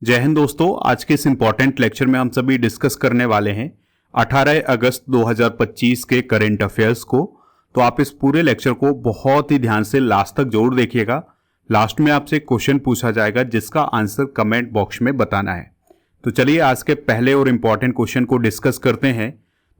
जय हिंद दोस्तों। आज के इस इंपॉर्टेंट लेक्चर में हम सभी डिस्कस करने वाले हैं 18 अगस्त 2025 के करंट अफेयर्स को। तो आप इस पूरे लेक्चर को बहुत ही ध्यान से लास्ट तक जरूर देखिएगा। लास्ट में आपसे क्वेश्चन पूछा जाएगा जिसका आंसर कमेंट बॉक्स में बताना है। तो चलिए आज के पहले और इम्पॉर्टेंट क्वेश्चन को डिस्कस करते हैं।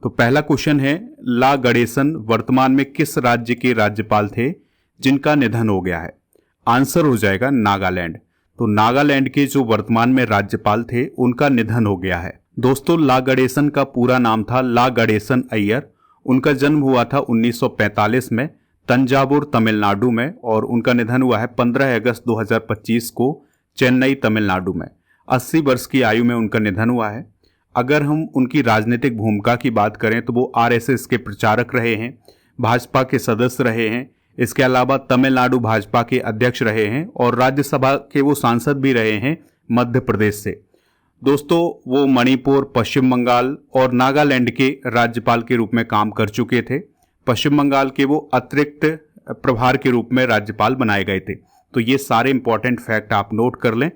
तो पहला क्वेश्चन है, ला गणेसन वर्तमान में किस राज्य के राज्यपाल थे जिनका निधन हो गया है? आंसर हो जाएगा नागालैंड। तो नागालैंड के जो वर्तमान में राज्यपाल थे उनका निधन हो गया है। दोस्तों, ला गणेसन का पूरा नाम था ला गणेसन अय्यर। उनका जन्म हुआ था 1945 में तंजावुर तमिलनाडु में और उनका निधन हुआ है 15 अगस्त 2025 को चेन्नई तमिलनाडु में। 80 वर्ष की आयु में उनका निधन हुआ है। अगर हम उनकी राजनीतिक भूमिका की बात करें तो वो आरएसएस के प्रचारक रहे हैं, भाजपा के सदस्य रहे हैं, इसके अलावा तमिलनाडु भाजपा के अध्यक्ष रहे हैं और राज्यसभा के वो सांसद भी रहे हैं मध्य प्रदेश से। दोस्तों, वो मणिपुर, पश्चिम बंगाल और नागालैंड के राज्यपाल के रूप में काम कर चुके थे। पश्चिम बंगाल के वो अतिरिक्त प्रभार के रूप में राज्यपाल बनाए गए थे। तो ये सारे इंपॉर्टेंट फैक्ट आप नोट कर लें।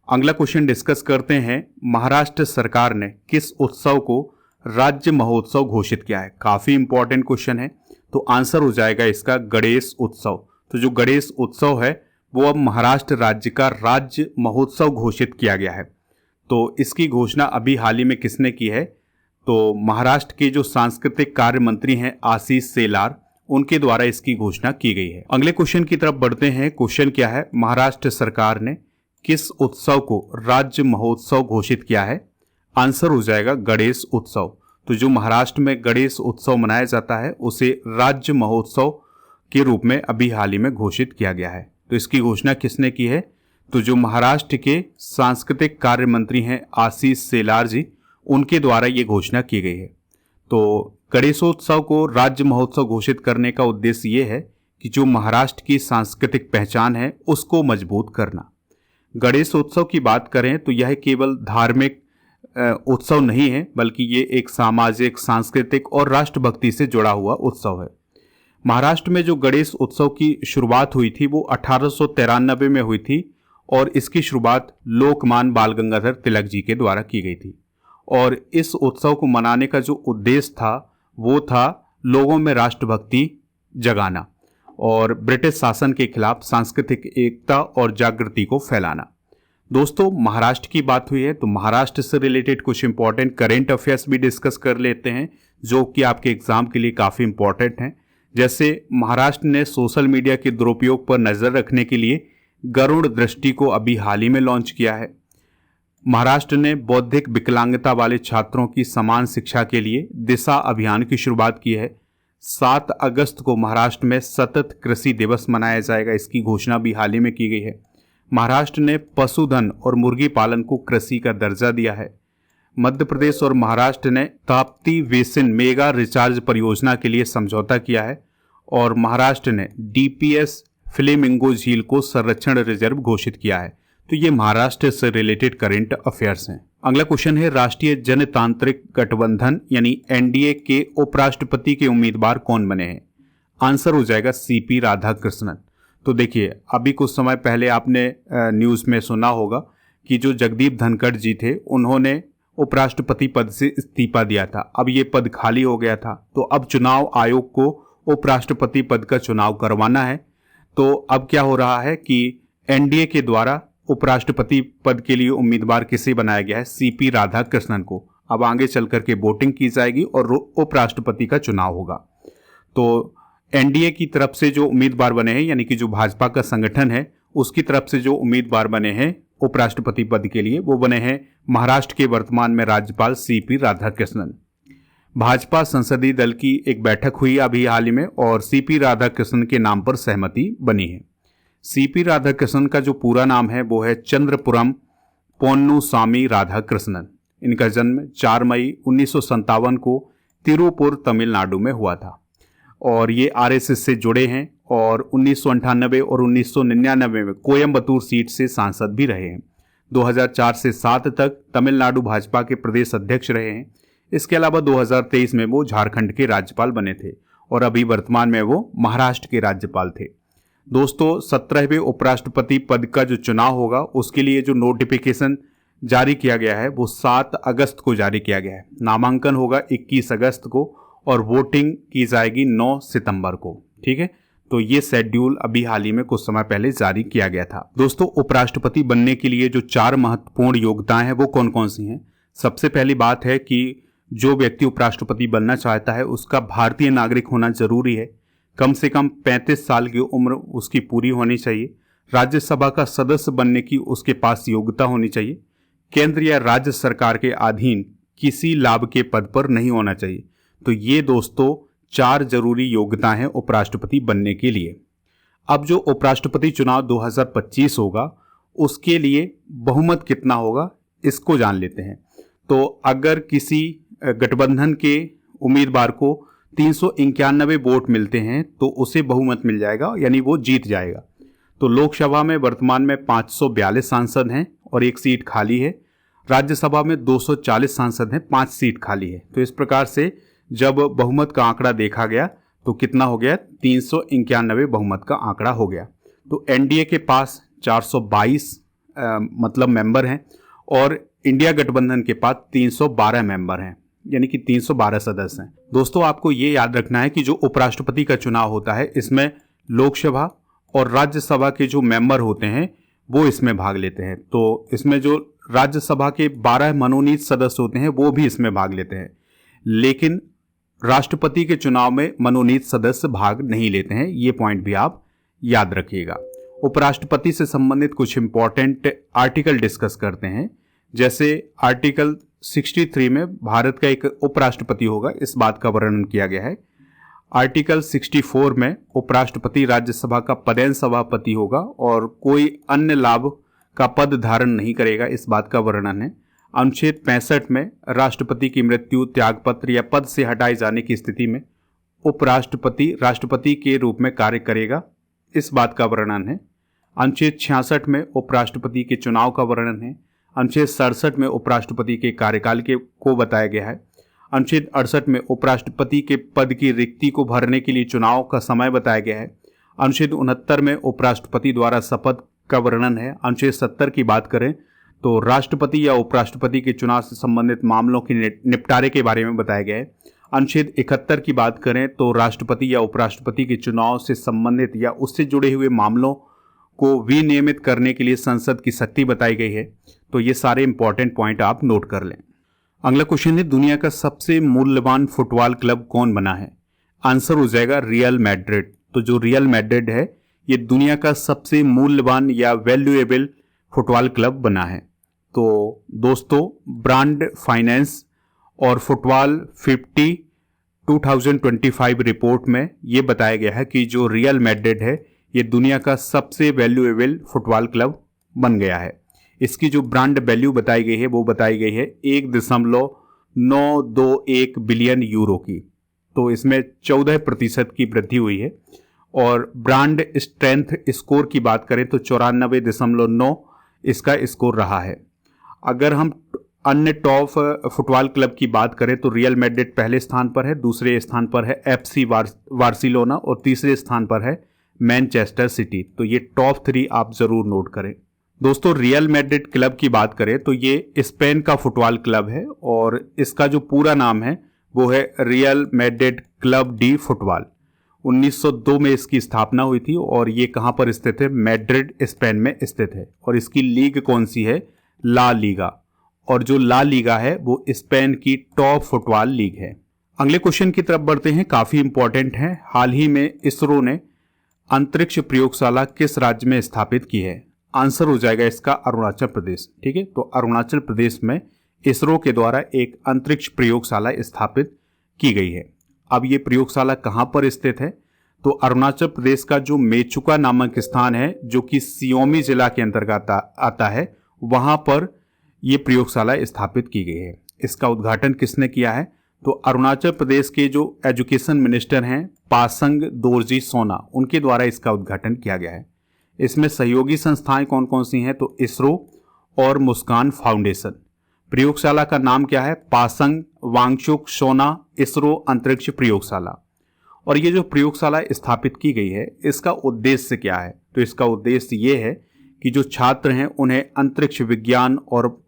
अगला क्वेश्चन डिस्कस करते हैं, महाराष्ट्र सरकार ने किस उत्सव को राज्य महोत्सव घोषित किया है? काफी इंपॉर्टेंट क्वेश्चन है। तो आंसर हो जाएगा इसका गणेश उत्सव। तो जो गणेश उत्सव है वो अब महाराष्ट्र राज्य का राज्य महोत्सव घोषित किया गया है। तो इसकी घोषणा अभी हाल ही में किसने की है? तो महाराष्ट्र के जो सांस्कृतिक कार्य मंत्री हैं आशीष शेलार, उनके द्वारा इसकी घोषणा की गई है। अगले क्वेश्चन की तरफ बढ़ते हैं। क्वेश्चन क्या है, महाराष्ट्र सरकार ने किस उत्सव को राज्य महोत्सव घोषित किया है? आंसर हो जाएगा गणेश उत्सव। तो जो महाराष्ट्र में गणेश उत्सव मनाया जाता है उसे राज्य महोत्सव के रूप में अभी हाल ही में घोषित किया गया है। तो इसकी घोषणा किसने की है? तो जो महाराष्ट्र के सांस्कृतिक कार्य मंत्री हैं आशीष शेलार जी, उनके द्वारा ये घोषणा की गई है। तो गणेशोत्सव को राज्य महोत्सव घोषित करने का उद्देश्य ये है कि जो महाराष्ट्र की सांस्कृतिक पहचान है उसको मजबूत करना। गणेशोत्सव की बात करें तो यह केवल धार्मिक उत्सव नहीं है, बल्कि ये एक सामाजिक, सांस्कृतिक और राष्ट्रभक्ति से जुड़ा हुआ उत्सव है। महाराष्ट्र में जो गणेश उत्सव की शुरुआत हुई थी वो 1893 में हुई थी और इसकी शुरुआत लोकमान्य बाल गंगाधर तिलक जी के द्वारा की गई थी। और इस उत्सव को मनाने का जो उद्देश्य था वो था लोगों में राष्ट्रभक्ति जगाना और ब्रिटिश शासन के खिलाफ सांस्कृतिक एकता और जागृति को फैलाना। दोस्तों, महाराष्ट्र की बात हुई है तो महाराष्ट्र से रिलेटेड कुछ इंपॉर्टेंट करेंट अफेयर्स भी डिस्कस कर लेते हैं जो कि आपके एग्जाम के लिए काफ़ी इंपॉर्टेंट हैं। जैसे महाराष्ट्र ने सोशल मीडिया के दुरुपयोग पर नज़र रखने के लिए गरुड़ दृष्टि को अभी हाल ही में लॉन्च किया है। महाराष्ट्र ने बौद्धिक विकलांगता वाले छात्रों की समान शिक्षा के लिए दिशा अभियान की शुरुआत की है। 7 अगस्त को महाराष्ट्र में सतत कृषि दिवस मनाया जाएगा, इसकी घोषणा भी हाल ही में की गई है। महाराष्ट्र ने पशुधन और मुर्गी पालन को कृषि का दर्जा दिया है। मध्य प्रदेश और महाराष्ट्र ने ताप्ती बेसिन मेगा रिचार्ज परियोजना के लिए समझौता किया है और महाराष्ट्र ने डीपीएस फ्लेमिंगो झील को संरक्षण रिजर्व घोषित किया है। तो ये महाराष्ट्र से रिलेटेड करंट अफेयर्स हैं। अगला क्वेश्चन है, राष्ट्रीय जनतांत्रिक गठबंधन यानी एनडीए के उपराष्ट्रपति के उम्मीदवार कौन बने हैं? आंसर हो जाएगा सीपी राधाकृष्णन। तो देखिए, अभी कुछ समय पहले आपने न्यूज़ में सुना होगा कि जो जगदीप धनखड़ जी थे उन्होंने उपराष्ट्रपति पद से इस्तीफा दिया था। अब ये पद खाली हो गया था तो अब चुनाव आयोग को उपराष्ट्रपति पद का चुनाव करवाना है। तो अब क्या हो रहा है कि एनडीए के द्वारा उपराष्ट्रपति पद के लिए उम्मीदवार किसे बनाया गया है? सीपी राधाकृष्णन को। अब आगे चल करके वोटिंग की जाएगी और उपराष्ट्रपति का चुनाव होगा। तो एनडीए की तरफ से जो उम्मीदवार बने हैं, यानी कि जो भाजपा का संगठन है उसकी तरफ से जो उम्मीदवार बने हैं उपराष्ट्रपति पद के लिए, वो बने हैं महाराष्ट्र के वर्तमान में राज्यपाल सीपी राधाकृष्णन। भाजपा संसदीय दल की एक बैठक हुई अभी हाल ही में और सीपी राधाकृष्णन के नाम पर सहमति बनी है। सीपी राधाकृष्णन का जो पूरा नाम है वो है चंद्रपुरम पोन्नुसामी राधाकृष्णन। इनका जन्म 4 मई 1957 को तिरुपुर तमिलनाडु में हुआ था और ये आरएसएस से जुड़े हैं और 1998 और 1999 में कोयम्बतूर सीट से सांसद भी रहे हैं। 2004 से 7 तक तमिलनाडु भाजपा के प्रदेश अध्यक्ष रहे हैं। इसके अलावा 2023 में वो झारखंड के राज्यपाल बने थे और अभी वर्तमान में वो महाराष्ट्र के राज्यपाल थे। दोस्तों, 17वें उपराष्ट्रपति पद का जो चुनाव होगा उसके लिए जो नोटिफिकेशन जारी किया गया है वो 7 अगस्त को जारी किया गया है। नामांकन होगा 21 अगस्त को और वोटिंग की जाएगी 9 सितंबर को। ठीक है, तो ये शेड्यूल अभी हाल ही में कुछ समय पहले जारी किया गया था। दोस्तों, उपराष्ट्रपति बनने के लिए जो 4 महत्वपूर्ण योग्यताएं हैं वो कौन कौन सी हैं? सबसे पहली बात है कि जो व्यक्ति उपराष्ट्रपति बनना चाहता है उसका भारतीय नागरिक होना जरूरी है। कम से कम 35 साल की उम्र उसकी पूरी होनी चाहिए। राज्यसभा का सदस्य बनने की उसके पास योग्यता होनी चाहिए। केंद्र या राज्य सरकार के अधीन किसी लाभ के पद पर नहीं होना चाहिए। तो ये दोस्तों 4 जरूरी योग्यताएं हैं उपराष्ट्रपति बनने के लिए। अब जो उपराष्ट्रपति चुनाव 2025 होगा उसके लिए बहुमत कितना होगा इसको जान लेते हैं। तो अगर किसी गठबंधन के उम्मीदवार को 391 वोट मिलते हैं तो उसे बहुमत मिल जाएगा, यानी वो जीत जाएगा। तो लोकसभा में वर्तमान में 542 सांसद हैं और 1 सीट खाली है। राज्यसभा में 240 सांसद हैं, 5 सीट खाली है। तो इस प्रकार से जब बहुमत का आंकड़ा देखा गया तो कितना हो गया? 391 बहुमत का आंकड़ा हो गया। तो एनडीए के पास 422 मतलब मेंबर हैं और इंडिया गठबंधन के पास 312 मेंबर हैं, यानी कि 312 सदस्य हैं। दोस्तों, आपको ये याद रखना है कि जो उपराष्ट्रपति का चुनाव होता है इसमें लोकसभा और राज्यसभा के जो मेंबर होते हैं वो इसमें भाग लेते हैं। तो इसमें जो राज्यसभा के 12 मनोनीत सदस्य होते हैं वो भी इसमें भाग लेते हैं, लेकिन राष्ट्रपति के चुनाव में मनोनीत सदस्य भाग नहीं लेते हैं। ये पॉइंट भी आप याद रखिएगा। उपराष्ट्रपति से संबंधित कुछ इंपॉर्टेंट आर्टिकल डिस्कस करते हैं। जैसे आर्टिकल 63 में भारत का एक उपराष्ट्रपति होगा, इस बात का वर्णन किया गया है। आर्टिकल 64 में उपराष्ट्रपति राज्यसभा का पदेन सभापति होगा और कोई अन्य लाभ का पद धारण नहीं करेगा, इस बात का वर्णन है। अनुच्छेद 65 में राष्ट्रपति की मृत्यु, त्यागपत्र या पद से हटाए जाने की स्थिति में उपराष्ट्रपति राष्ट्रपति के रूप में कार्य करेगा, इस बात का वर्णन है। अनुच्छेद 66 में उपराष्ट्रपति के चुनाव का वर्णन है। अनुच्छेद 67 में उपराष्ट्रपति के कार्यकाल को बताया गया है। अनुच्छेद 68 में उपराष्ट्रपति के पद की रिक्ति को भरने के लिए चुनाव का समय बताया गया है। अनुच्छेद 69 में उपराष्ट्रपति द्वारा शपथ का वर्णन है। अनुच्छेद 70 की बात करें तो राष्ट्रपति या उपराष्ट्रपति के चुनाव से संबंधित मामलों के निपटारे के बारे में बताया गया है। अनुच्छेद 71 की बात करें तो राष्ट्रपति या उपराष्ट्रपति के चुनाव से संबंधित या उससे जुड़े हुए मामलों को विनियमित करने के लिए संसद की शक्ति बताई गई है। तो ये सारे इंपॉर्टेंट पॉइंट आप नोट कर लें। अगला क्वेश्चन है, दुनिया का सबसे मूल्यवान फुटबॉल क्लब कौन बना है? आंसर हो जाएगा रियल मैड्रिड। तो जो रियल मैड्रिड है ये दुनिया का सबसे मूल्यवान या वैल्यूएबल फुटबॉल क्लब बना है। तो दोस्तों, ब्रांड फाइनेंस और फुटबॉल 50 2025 रिपोर्ट में ये बताया गया है कि जो रियल मैड्रिड है ये दुनिया का सबसे वैल्यूएबल फुटबॉल क्लब बन गया है। इसकी जो ब्रांड वैल्यू बताई गई है वो बताई गई है 1.921 बिलियन यूरो की। तो इसमें 14% की वृद्धि हुई है। और ब्रांड स्ट्रेंथ स्कोर की बात करें तो 94.9 इसका स्कोर रहा है। अगर हम अन्य टॉप फुटबॉल क्लब की बात करें तो रियल मैड्रिड पहले स्थान पर है, दूसरे स्थान पर है FC बार्सिलोना और तीसरे स्थान पर है मैनचेस्टर सिटी। तो ये टॉप 3 आप जरूर नोट करें। दोस्तों, रियल मैड्रिड क्लब की बात करें तो ये स्पेन का फुटबॉल क्लब है और इसका जो पूरा नाम है वो है real Madrid club D football. 1902 में इसकी स्थापना हुई थी और ये कहाँ पर स्थित है? मैड्रिड स्पेन में स्थित है। और इसकी लीग कौन सी है? La Liga. और जो ला लीगा है वो स्पेन की टॉप फुटबॉल लीग है। अगले क्वेश्चन की तरफ बढ़ते हैं, काफी इंपॉर्टेंट है। हाल ही में इसरो ने अंतरिक्ष प्रयोगशाला किस राज्य में स्थापित की है? आंसर हो जाएगा इसका अरुणाचल प्रदेश। ठीक है, तो अरुणाचल प्रदेश में इसरो के द्वारा एक अंतरिक्ष प्रयोगशाला स्थापित की गई है। अब ये प्रयोगशाला कहाँ पर स्थित है? तो अरुणाचल प्रदेश का जो मेचुका नामक स्थान है जो कि सियोमी जिला के अंतर्गत आता है, वहां पर यह प्रयोगशाला स्थापित की गई है। इसका उद्घाटन किसने किया है? तो अरुणाचल प्रदेश के जो एजुकेशन मिनिस्टर हैं पासंग दोरजी सोना, उनके द्वारा इसका उद्घाटन किया गया है। इसमें सहयोगी संस्थाएं कौन कौन सी हैं? तो इसरो और मुस्कान फाउंडेशन। प्रयोगशाला का नाम क्या है? पासंग वांगचुक सोना इसरो अंतरिक्ष प्रयोगशाला। और ये जो प्रयोगशाला स्थापित की गई है इसका उद्देश्य क्या है? तो इसका उद्देश्य ये है कि जो छात्र हैं उन्हें अंतरिक्ष विज्ञान और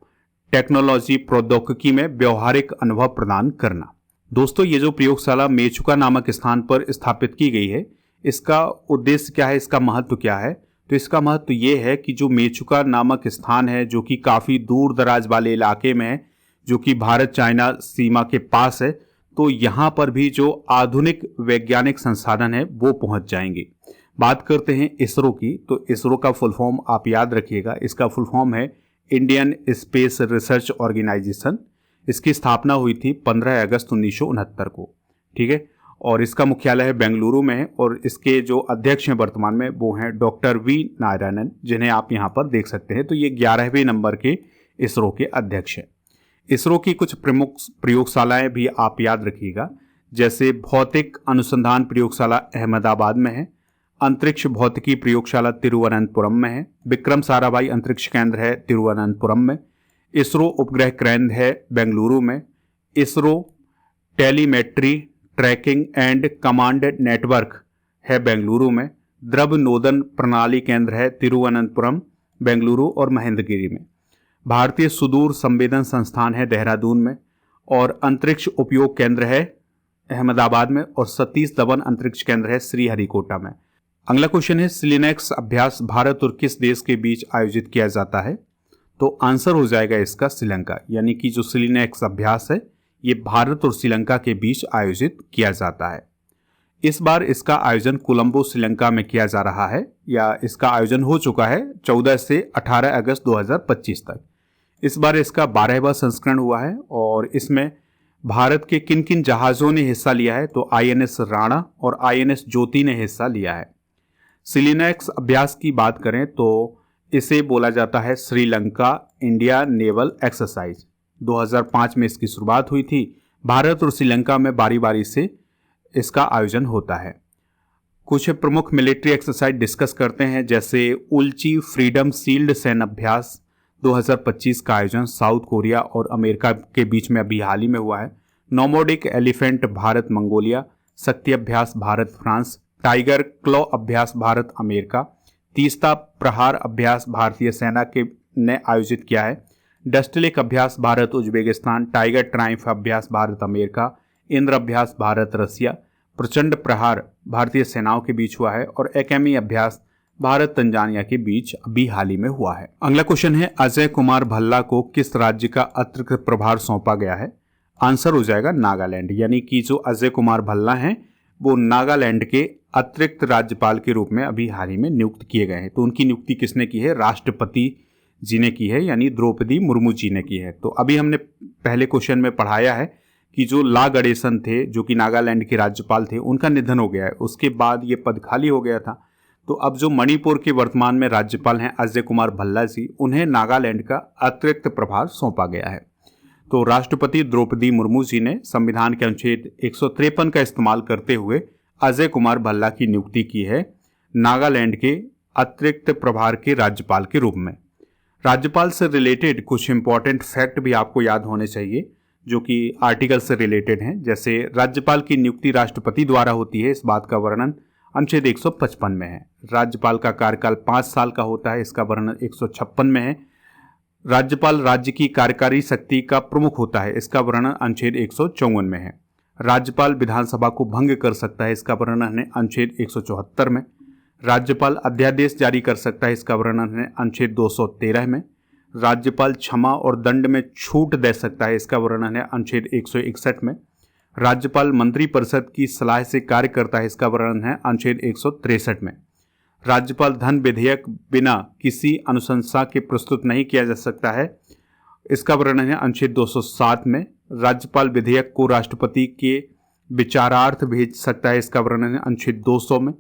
टेक्नोलॉजी प्रौद्योगिकी में व्यवहारिक अनुभव प्रदान करना। दोस्तों, ये जो प्रयोगशाला मेचुका नामक स्थान पर स्थापित की गई है, इसका उद्देश्य क्या है, इसका महत्व क्या है? तो इसका महत्व ये है कि जो मेचुका नामक स्थान है, जो कि काफ़ी दूर दराज वाले इलाके में है, जो कि भारत चाइना सीमा के पास है, तो यहाँ पर भी जो आधुनिक वैज्ञानिक संसाधन है वो पहुँच जाएंगे। बात करते हैं इसरो की, तो इसरो का फुल फॉर्म आप याद रखिएगा, इसका फुल फॉर्म है इंडियन स्पेस रिसर्च ऑर्गेनाइजेशन। इसकी स्थापना हुई थी 15 अगस्त 1969 को, ठीक है। और इसका मुख्यालय है बेंगलुरु में है, और इसके जो अध्यक्ष हैं वर्तमान में वो हैं डॉक्टर वी नारायणन, जिन्हें आप यहाँ पर देख सकते हैं। तो ये 11वें नंबर के इसरो के अध्यक्ष हैं। इसरो की कुछ प्रमुख प्रयोगशालाएं भी आप याद रखिएगा, जैसे भौतिक अनुसंधान प्रयोगशाला अहमदाबाद में है, अंतरिक्ष भौतिकी प्रयोगशाला तिरुवनंतपुरम में है, विक्रम साराभाई अंतरिक्ष केंद्र है तिरुवनंतपुरम में, इसरो उपग्रह केंद्र है बेंगलुरु में, ISRO telemetry tracking and command network है बेंगलुरु में, द्रव नोदन प्रणाली केंद्र है तिरुवनंतपुरम, बेंगलुरु और महेंद्रगिरी में, भारतीय सुदूर संवेदन संस्थान है देहरादून में, और अंतरिक्ष उपयोग केंद्र है अहमदाबाद में, और सतीश धवन अंतरिक्ष केंद्र है श्रीहरिकोटा में। अगला क्वेश्चन है, सिलिनेक्स अभ्यास भारत और किस देश के बीच आयोजित किया जाता है? तो आंसर हो जाएगा इसका श्रीलंका, यानी कि जो सिलिनेक्स अभ्यास है ये भारत और श्रीलंका के बीच आयोजित किया जाता है। इस बार इसका आयोजन कोलंबो श्रीलंका में किया जा रहा है, या इसका आयोजन हो चुका है 14 से 18 अगस्त 2025 तक। इस बार इसका 12वां संस्करण हुआ है, और इसमें भारत के किन किन जहाज़ों ने हिस्सा लिया है? तो INS राणा और INS ज्योति ने हिस्सा लिया है। सिलिनेक्स अभ्यास की बात करें तो इसे बोला जाता है श्रीलंका इंडिया नेवल एक्सरसाइज। 2005 में इसकी शुरुआत हुई थी। भारत और श्रीलंका में बारी बारी से इसका आयोजन होता है। कुछ प्रमुख मिलिट्री एक्सरसाइज डिस्कस करते हैं, जैसे उल्ची फ्रीडम शील्ड सैन्य अभ्यास 2025 का आयोजन साउथ कोरिया और अमेरिका के बीच में अभी हाल ही में हुआ है। नोमोडिक एलिफेंट भारत मंगोलिया, शक्ति अभ्यास भारत फ्रांस, टाइगर क्लॉ अभ्यास भारत अमेरिका, तीस्ता प्रहार अभ्यास भारतीय सेना के ने आयोजित किया है, डस्टलेक अभ्यास भारत उज्बेकिस्तान, टाइगर ट्राइम्फ अभ्यास भारत अमेरिका, इंद्र अभ्यास भारत रसिया, प्रचंड प्रहार भारतीय सेनाओं के बीच हुआ है, और एकेमी अभ्यास भारत तंजानिया के बीच अभी हाल ही में हुआ है। अगला क्वेश्चन है, अजय कुमार भल्ला को किस राज्य का अतिरिक्त प्रभार सौंपा गया है? आंसर हो जाएगा नागालैंड, यानी कि जो अजय कुमार भल्ला हैं वो नागालैंड के अतिरिक्त राज्यपाल के रूप में अभी हाल ही में नियुक्त किए गए हैं। तो उनकी नियुक्ति किसने की है? राष्ट्रपति जी ने की है, यानी द्रौपदी मुर्मू जी ने की है। तो अभी हमने पहले क्वेश्चन में पढ़ाया है कि जो ला गणेशन थे, जो कि नागालैंड के राज्यपाल थे, उनका निधन हो गया है, उसके बाद ये पद खाली हो गया था। तो अब जो मणिपुर के वर्तमान में राज्यपाल हैं अजय कुमार भल्ला जी, उन्हें नागालैंड का अतिरिक्त प्रभार सौंपा गया है। तो राष्ट्रपति द्रौपदी मुर्मू जी ने संविधान के अनुच्छेद 153 का इस्तेमाल करते हुए अजय कुमार भल्ला की नियुक्ति की है नागालैंड के अतिरिक्त प्रभार के राज्यपाल के रूप में। राज्यपाल से रिलेटेड कुछ इंपॉर्टेंट फैक्ट भी आपको याद होने चाहिए, जो कि आर्टिकल से रिलेटेड हैं। जैसे राज्यपाल की नियुक्ति राष्ट्रपति द्वारा होती है, इस बात का वर्णन अनुच्छेद 155 में है। राज्यपाल का कार्यकाल 5 साल का होता है, इसका वर्णन 156 में है। राज्यपाल राज्य की कार्यकारी शक्ति का प्रमुख होता है, इसका वर्णन अनुच्छेद 154 में है। राज्यपाल विधानसभा को भंग कर सकता है, इसका वर्णन है अनुच्छेद 174 में। राज्यपाल अध्यादेश जारी कर सकता है, इसका वर्णन है अनुच्छेद 213 में। राज्यपाल क्षमा और दंड में छूट दे सकता है, इसका वर्णन है अनुच्छेद 161 में। राज्यपाल मंत्रिपरिषद की सलाह से कार्य करता है, इसका वर्णन है अनुच्छेद 163 में। राज्यपाल धन विधेयक बिना किसी अनुशंसा के प्रस्तुत नहीं किया जा सकता है, इसका वर्णन है अनुच्छेद 207 में। राज्यपाल विधेयक को राष्ट्रपति के विचारार्थ भेज सकता है, इसका वर्णन है अनुच्छेद 200 में।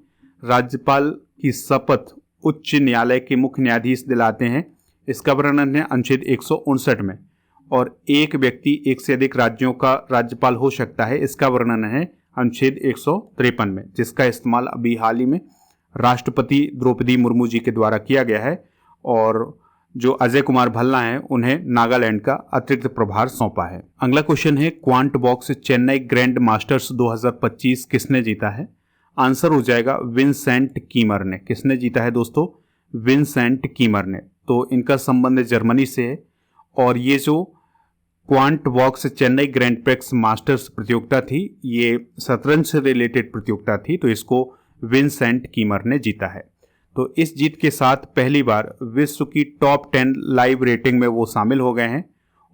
राज्यपाल की शपथ उच्च न्यायालय के मुख्य न्यायाधीश दिलाते हैं, इसका वर्णन है अनुच्छेद 159 में। और एक व्यक्ति एक से अधिक राज्यों का राज्यपाल हो सकता है, इसका वर्णन है अनुच्छेद 153 में, जिसका इस्तेमाल अभी हाल ही में राष्ट्रपति द्रौपदी मुर्मू जी के द्वारा किया गया है। और जो अजय कुमार भल्ला हैं उन्हें नागालैंड का अतिरिक्त प्रभार सौंपा है। अगला क्वेश्चन है, quant box Chennai grand masters 2025 किसने जीता है? आंसर हो जाएगा विंसेंट कीमर ने। किसने जीता है दोस्तों? विंसेंट कीमर ने। तो इनका संबंध जर्मनी से है, और ये जो क्वांट वॉक्स चेन्नई ग्रैंड प्रिक्स मास्टर्स प्रतियोगिता थी, ये शतरंज से रिलेटेड प्रतियोगिता थी, तो इसको विंसेंट कीमर ने जीता है। तो इस जीत के साथ पहली बार विश्व की टॉप 10 लाइव रेटिंग में वो शामिल हो गए हैं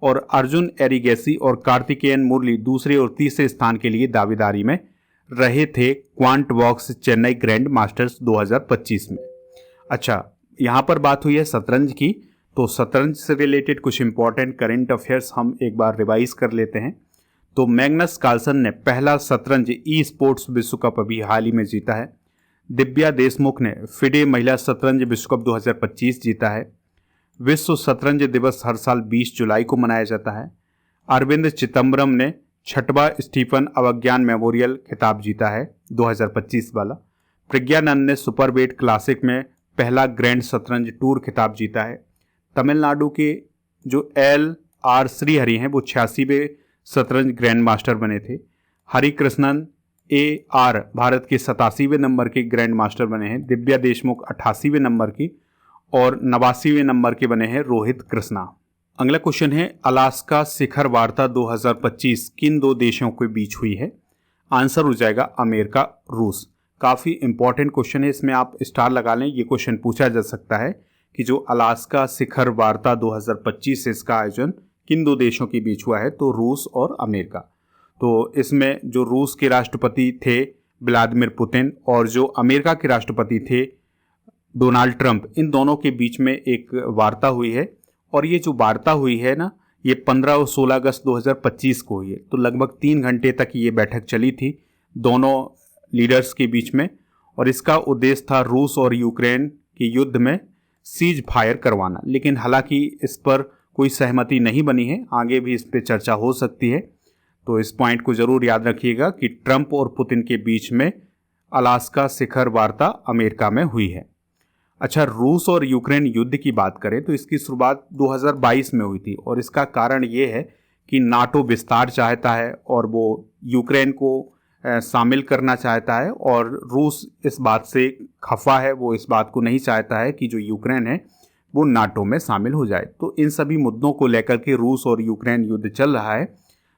और अर्जुन एरिगेसी और कार्तिकेयन मुरली दूसरे और तीसरे स्थान के लिए दावेदारी में रहे थे क्वांट वॉक्स चेन्नई ग्रैंड मास्टर्स 2025 में। अच्छा, यहाँ पर बात हुई है शतरंज की, तो शतरंज से रिलेटेड कुछ इंपॉर्टेंट करंट अफेयर्स हम एक बार रिवाइज कर लेते हैं। तो मैग्नस कार्लसन ने पहला शतरंज ई स्पोर्ट्स विश्व कप अभी हाल ही में जीता है। दिव्या देशमुख ने फिडे महिला शतरंज विश्व कप 2025 जीता है। विश्व शतरंज दिवस हर साल 20 जुलाई को मनाया जाता है। अरविंद चिदम्बरम ने 6वां स्टीफन अवज्ञान मेमोरियल खिताब जीता है 2025 वाला। प्रज्ञानंद ने सुपरवेट क्लासिक में पहला ग्रैंड शतरंज टूर खिताब जीता है। तमिलनाडु के जो LR श्रीहरि हैं वो 86वें शतरंज ग्रैंड मास्टर बने थे। हरिकृष्णन AR भारत के 87वें नंबर के ग्रैंड मास्टर बने हैं। दिव्या देशमुख 88वें नंबर की और 89वें नंबर के बने हैं रोहित कृष्णा। अगला क्वेश्चन है, अलास्का शिखर वार्ता 2025 किन दो देशों के बीच हुई है? आंसर हो जाएगा अमेरिका रूस। काफ़ी इंपॉर्टेंट क्वेश्चन है, इसमें आप स्टार लगा लें। ये क्वेश्चन पूछा जा सकता है कि जो अलास्का शिखर वार्ता 2025 है, इसका आयोजन किन दो देशों के बीच हुआ है? तो रूस और अमेरिका। तो इसमें जो रूस के राष्ट्रपति थे व्लादिमीर पुतिन और जो अमेरिका के राष्ट्रपति थे डोनाल्ड ट्रंप, इन दोनों के बीच में एक वार्ता हुई है। और ये जो वार्ता हुई है ना, ये 15 और 16 अगस्त 2025 को हुई है। तो लगभग 3 घंटे तक ये बैठक चली थी दोनों लीडर्स के बीच में, और इसका उद्देश्य था रूस और यूक्रेन के युद्ध में सीज फायर करवाना। लेकिन हालांकि इस पर कोई सहमति नहीं बनी है, आगे भी इस पर चर्चा हो सकती है। तो इस पॉइंट को जरूर याद रखिएगा कि ट्रंप और पुतिन के बीच में अलास्का शिखर वार्ता अमेरिका में हुई है। अच्छा, रूस और यूक्रेन युद्ध की बात करें तो इसकी शुरुआत 2022 में हुई थी, और इसका कारण ये है कि नाटो विस्तार चाहता है और वो यूक्रेन को शामिल करना चाहता है, और रूस इस बात से खफा है। वो इस बात को नहीं चाहता है कि जो यूक्रेन है वो नाटो में शामिल हो जाए। तो इन सभी मुद्दों को लेकर के रूस और यूक्रेन युद्ध चल रहा है।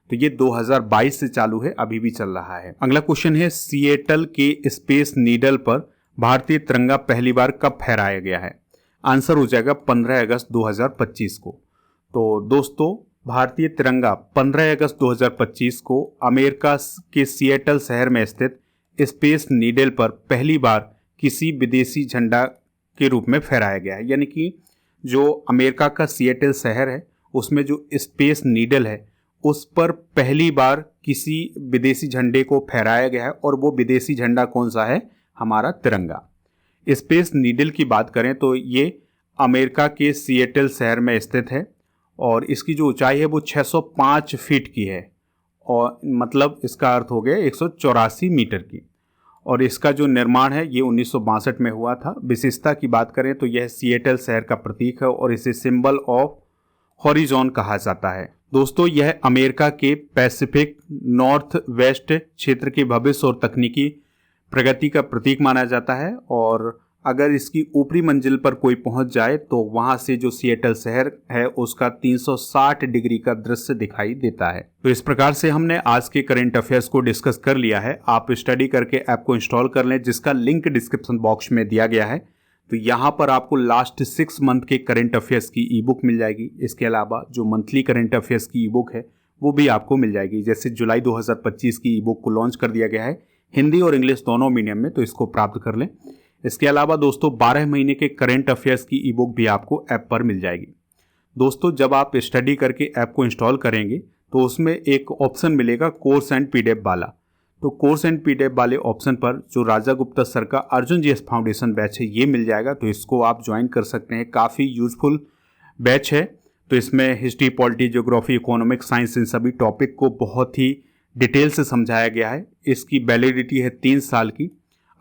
तो ये 2022 से चालू है, अभी भी चल रहा है। अगला क्वेश्चन है, सिएटल के स्पेस नीडल पर भारतीय तिरंगा पहली बार कब फहराया गया है? आंसर हो जाएगा 15 अगस्त 2025 को। तो दोस्तों, भारतीय तिरंगा 15 अगस्त 2025 को अमेरिका के सिएटल शहर में स्थित स्पेस नीडल पर पहली बार किसी विदेशी झंडा के रूप में फहराया गया है। यानी कि जो अमेरिका का सिएटल शहर है उसमें जो स्पेस नीडल है उस पर पहली बार किसी विदेशी झंडे को फहराया गया है, और वो विदेशी झंडा कौन सा है? हमारा तिरंगा। स्पेस नीडल की बात करें तो ये अमेरिका के सिएटल शहर में स्थित है, और इसकी जो ऊंचाई है वो 605 फीट की है, और मतलब इसका अर्थ हो गया 184 मीटर की। और इसका जो निर्माण है ये 1962 में हुआ था। विशेषता की बात करें तो यह सिएटल शहर का प्रतीक है और इसे सिंबल ऑफ हॉरिजॉन कहा जाता है। दोस्तों, यह अमेरिका के पैसिफिक नॉर्थ वेस्ट क्षेत्र के भविष्य और तकनीकी प्रगति का प्रतीक माना जाता है, और अगर इसकी ऊपरी मंजिल पर कोई पहुंच जाए तो वहां से जो सिएटल शहर है उसका 360 डिग्री का दृश्य दिखाई देता है। तो इस प्रकार से हमने आज के करंट अफेयर्स को डिस्कस कर लिया है। आप स्टडी करके ऐप को इंस्टॉल कर लें, जिसका लिंक डिस्क्रिप्शन बॉक्स में दिया गया है। तो यहाँ पर आपको लास्ट 6 मंथ के करंट अफेयर्स की ई बुक मिल जाएगी। इसके अलावा जो मंथली करंट अफेयर्स की ई बुक है वो भी आपको मिल जाएगी। जैसे जुलाई 2025 की ई बुक को लॉन्च कर दिया गया है हिंदी और इंग्लिश दोनों मीडियम में, तो इसको प्राप्त कर लें। इसके अलावा दोस्तों 12 महीने के करंट अफेयर्स की ई बुक भी आपको ऐप पर मिल जाएगी। दोस्तों, जब आप स्टडी करके ऐप को इंस्टॉल करेंगे तो उसमें एक ऑप्शन मिलेगा कोर्स एंड पीडीएफ वाला। तो कोर्स एंड पीडीएफ वाले ऑप्शन पर जो राजा गुप्ता सर का अर्जुन जीएस फाउंडेशन बैच है ये मिल जाएगा। तो इसको आप ज्वाइन कर सकते हैं, काफ़ी यूजफुल बैच है। तो इसमें history, polity, geography, economic, science, इन सभी टॉपिक को बहुत ही डिटेल से समझाया गया है। इसकी वैलिडिटी है 3 साल की।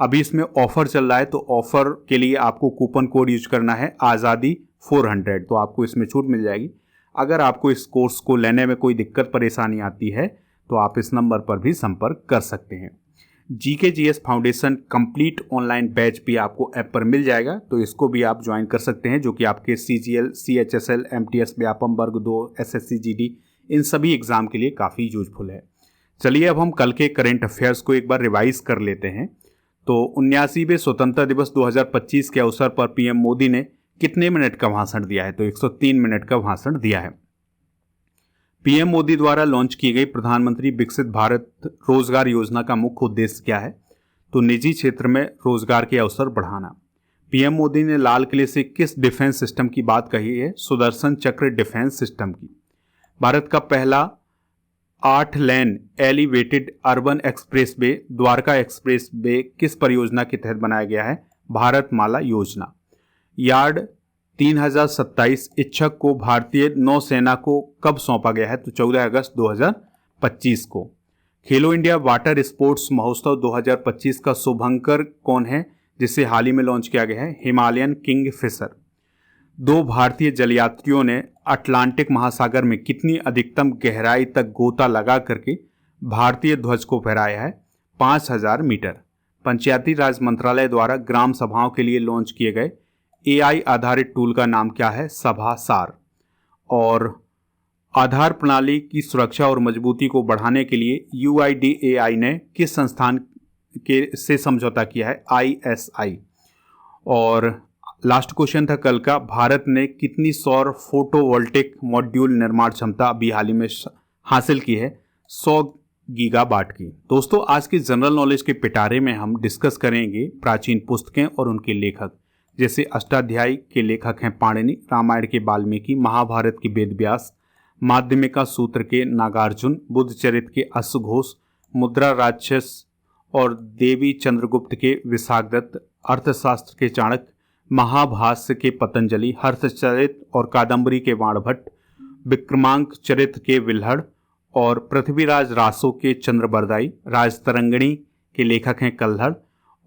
अभी इसमें ऑफर चल रहा है, तो ऑफर के लिए आपको कूपन कोड यूज करना है आज़ादी 400, तो आपको इसमें छूट मिल जाएगी। अगर आपको इस कोर्स को लेने में कोई दिक्कत परेशानी आती है तो आप इस नंबर पर भी संपर्क कर सकते हैं। GKGS foundation complete online batch भी आपको ऐप पर मिल जाएगा, तो इसको भी आप ज्वाइन कर सकते हैं, जो कि आपके CGL, CHSL, MTS, व्यापम वर्ग 2, SSC GD इन सभी एग्जाम के लिए काफ़ी यूजफुल है। चलिए अब हम कल के करेंट अफेयर्स को एक बार रिवाइज कर लेते हैं। तो 79वें स्वतंत्रता दिवस 2025 के अवसर पर PM मोदी ने कितने मिनट का भाषण दिया है? तो 103 मिनट का भाषण दिया है। PM मोदी द्वारा लॉन्च की गई प्रधानमंत्री विकसित भारत रोजगार योजना का मुख्य उद्देश्य क्या है? तो निजी क्षेत्र में रोजगार के अवसर बढ़ाना। PM मोदी ने लाल किले से किस डिफेंस सिस्टम की बात कही है? सुदर्शन चक्र डिफेंस सिस्टम की। भारत का पहला 8 lane elevated urban expressway Dwarka expressway किस परियोजना के तहत बनाया गया है? भारतमाला योजना। यार्ड 3027 इच्छक को भारतीय नौसेना को कब सौंपा गया है? तो 14 अगस्त 2025 को। खेलो इंडिया वाटर स्पोर्ट्स महोत्सव 2025 का शुभंकर कौन है, जिसे हाल ही में लॉन्च किया गया है? Himalayan king Fisher. 2 भारतीय जलयात्रियों ने अटलांटिक महासागर में कितनी अधिकतम गहराई तक गोता लगा करके भारतीय ध्वज को फहराया है? 5000 मीटर। पंचायती राज मंत्रालय द्वारा ग्राम सभाओं के लिए लॉन्च किए गए AI आधारित टूल का नाम क्या है? सभासार। और आधार प्रणाली की सुरक्षा और मजबूती को बढ़ाने के लिए UIDAI ने किस संस्थान के से समझौता किया है? ISI। और लास्ट क्वेश्चन था कल का, भारत ने कितनी सौर फोटोवोल्टिक मॉड्यूल निर्माण क्षमता अभी हाल ही में हासिल की है? 100 गीगावाट की। दोस्तों आज के जनरल नॉलेज के पिटारे में हम डिस्कस करेंगे प्राचीन पुस्तकें और उनके लेखक, जैसे अष्टाध्यायी के लेखक हैं पाणिनि, रामायण के वाल्मीकि, महाभारत के वेदव्यास, माध्यमिका सूत्र के नागार्जुन, बुद्ध चरित्र के अश्वघोष, मुद्रा राक्षस और देवी चंद्रगुप्त के विशाखदत्त, अर्थशास्त्र के चाणक्य, महाभाष्य के पतंजलि, हर्षचरित और कादम्बरी के वाणभट्ट, विक्रमांक चरित्र के विल्हड़ और पृथ्वीराज रासो के चंद्रबरदाई, राजतरंगिणी के लेखक हैं कल्हड़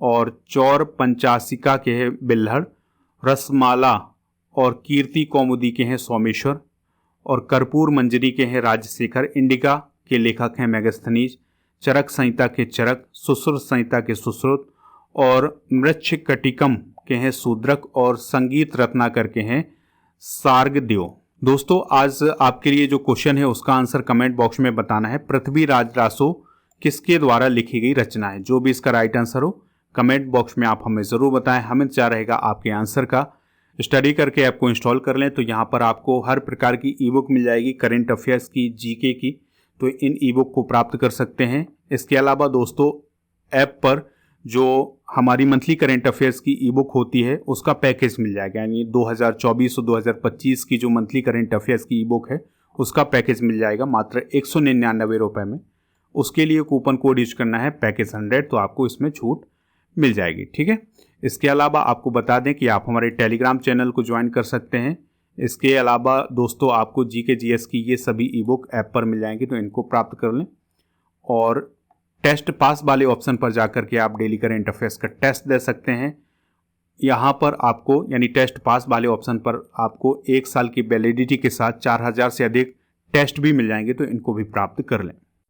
और चौर पंचासिका के हैं बिल्हड़, रसमाला और कीर्ति कौमुदी के हैं सोमेश्वर और कर्पूर मंजरी के हैं राजशेखर, इंडिका के लेखक हैं मेगस्थनीज, चरक संहिता के चरक, सुश्रुत संहिता के सुश्रुत और मृच्छकटिकम के हैं शूद्रक और संगीत रत्नाकर के हैं सार्गदेव। दोस्तों आज आपके लिए जो क्वेश्चन है उसका आंसर कमेंट बॉक्स में बताना है। पृथ्वीराज रासो किसके द्वारा लिखी गई रचना है? जो भी इसका राइट आंसर हो कमेंट बॉक्स में आप हमें ज़रूर बताएं। हमें चाह रहेगा आपके आंसर का। स्टडी करके ऐप को इंस्टॉल कर लें तो यहाँ पर आपको हर प्रकार की ई बुक मिल जाएगी, करेंट अफेयर्स की, जीके की, तो इन ई बुक को प्राप्त कर सकते हैं। इसके अलावा दोस्तों ऐप पर जो हमारी मंथली करेंट अफेयर्स की ई बुक होती है उसका पैकेज मिल जाएगा, यानी 2024 और 2025 की जो मंथली करेंट अफेयर्स की ई बुक है उसका पैकेज मिल जाएगा मात्र 199 रुपये में। उसके लिए कूपन कोड यूज करना है पैकेज 100, तो आपको इसमें छूट मिल जाएगी। ठीक है, इसके अलावा आपको बता दें कि आप हमारे टेलीग्राम चैनल को ज्वाइन कर सकते हैं। इसके अलावा दोस्तों आपको GKGS की ये सभी ई बुक ऐप पर मिल जाएंगी, तो इनको प्राप्त कर लें। और टेस्ट पास वाले ऑप्शन पर जाकर के आप डेली करेंट अफेयर्स का टेस्ट दे सकते हैं। यहाँ पर आपको यानी टेस्ट पास वाले ऑप्शन पर आपको 1 साल की वैलिडिटी के साथ 4000 से अधिक टेस्ट भी मिल जाएंगे, तो इनको भी प्राप्त कर लें।